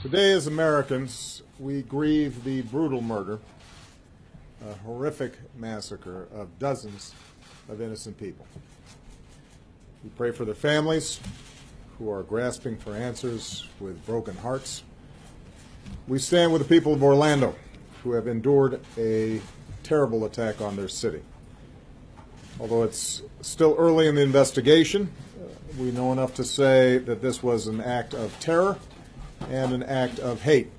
Today, as Americans, we grieve the brutal murder, a horrific massacre of dozens of innocent people. We pray for their families who are grasping for answers with broken hearts. We stand with the people of Orlando who have endured a terrible attack on their city. Although it's still early in the investigation, we know enough to say that this was an act of terror and an act of hate.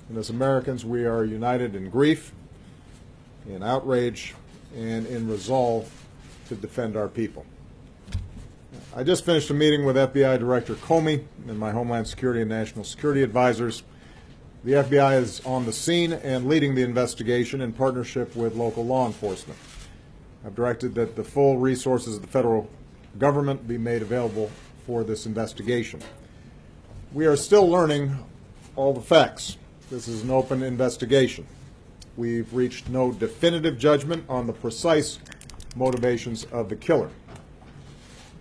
And as Americans, we are united in grief, in outrage, and in resolve to defend our people. I just finished a meeting with FBI Director Comey and my Homeland Security and National Security advisors. The FBI is on the scene and leading the investigation in partnership with local law enforcement. I've directed that the full resources of the federal government be made available for this investigation. We are still learning all the facts. This is an open investigation. We've reached no definitive judgment on the precise motivations of the killer.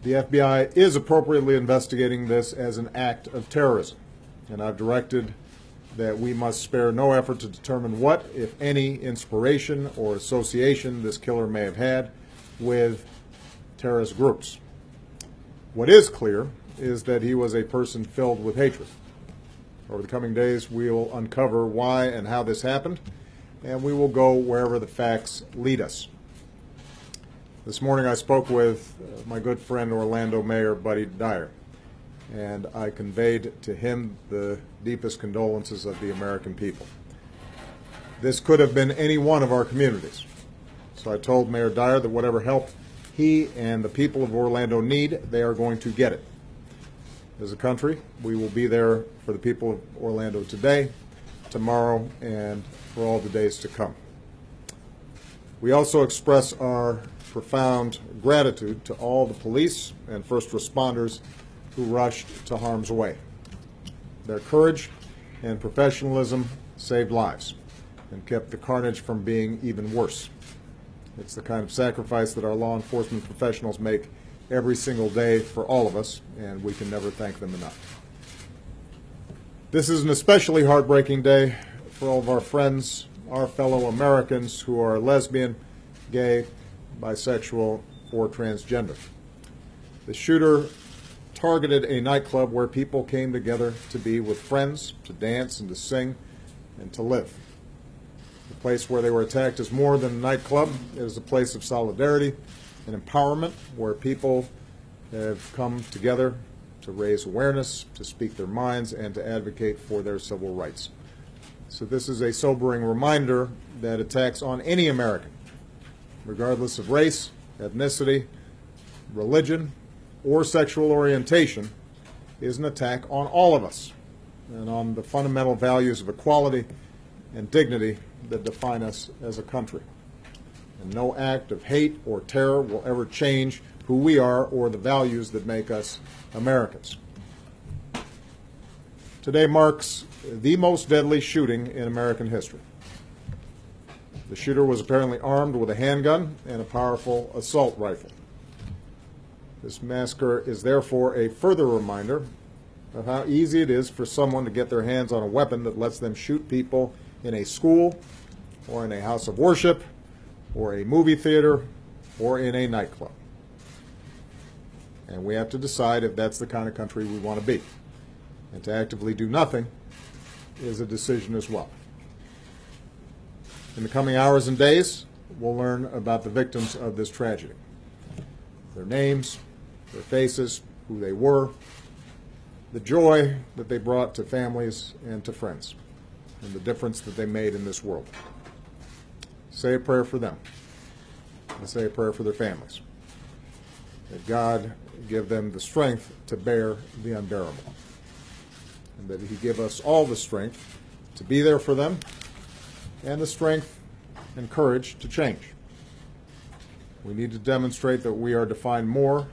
The FBI is appropriately investigating this as an act of terrorism, and I've directed that we must spare no effort to determine what, if any, inspiration or association this killer may have had with terrorist groups. What is clear is that he was a person filled with hatred. Over the coming days, we will uncover why and how this happened, and we will go wherever the facts lead us. This morning I spoke with my good friend Orlando Mayor Buddy Dyer, and I conveyed to him the deepest condolences of the American people. This could have been any one of our communities. So I told Mayor Dyer that whatever help he and the people of Orlando need, they are going to get it. As a country, we will be there for the people of Orlando today, tomorrow, and for all the days to come. We also express our profound gratitude to all the police and first responders who rushed to harm's way. Their courage and professionalism saved lives and kept the carnage from being even worse. It's the kind of sacrifice that our law enforcement professionals make every single day for all of us, and we can never thank them enough. This is an especially heartbreaking day for all of our friends, our fellow Americans who are lesbian, gay, bisexual, or transgender. The shooter targeted a nightclub where people came together to be with friends, to dance and to sing and to live. The place where they were attacked is more than a nightclub. It is a place of solidarity and empowerment where people have come together to raise awareness, to speak their minds, and to advocate for their civil rights. So this is a sobering reminder that attacks on any American, regardless of race, ethnicity, religion, or sexual orientation, is an attack on all of us and on the fundamental values of equality and dignity that define us as a country. And no act of hate or terror will ever change who we are or the values that make us Americans. Today marks the most deadly shooting in American history. The shooter was apparently armed with a handgun and a powerful assault rifle. This massacre is therefore a further reminder of how easy it is for someone to get their hands on a weapon that lets them shoot people in a school or in a house of worship or a movie theater or in a nightclub. And we have to decide if that's the kind of country we want to be. And to actively do nothing is a decision as well. In the coming hours and days, we'll learn about the victims of this tragedy. Their names, their faces, who they were, the joy that they brought to families and to friends, and the difference that they made in this world. Say a prayer for them, and say a prayer for their families. That God give them the strength to bear the unbearable, and that He give us all the strength to be there for them, and the strength and courage to change. We need to demonstrate that we are defined more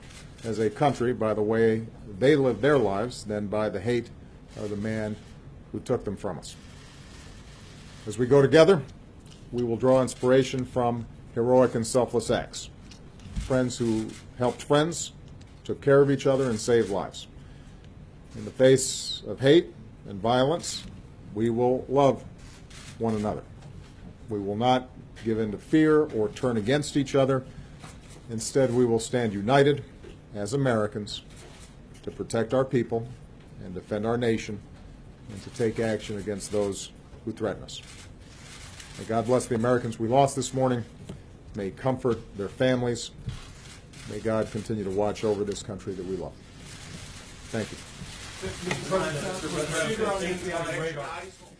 as a country by the way they live their lives than by the hate of the man who took them from us. As we go together, we will draw inspiration from heroic and selfless acts. Friends who helped friends, took care of each other, and saved lives. In the face of hate, and violence, we will love one another. We will not give in to fear or turn against each other. Instead, we will stand united as Americans to protect our people and defend our nation and to take action against those who threaten us. May God bless the Americans we lost this morning. May He comfort their families. May God continue to watch over this country that we love. Thank you. Mr. President,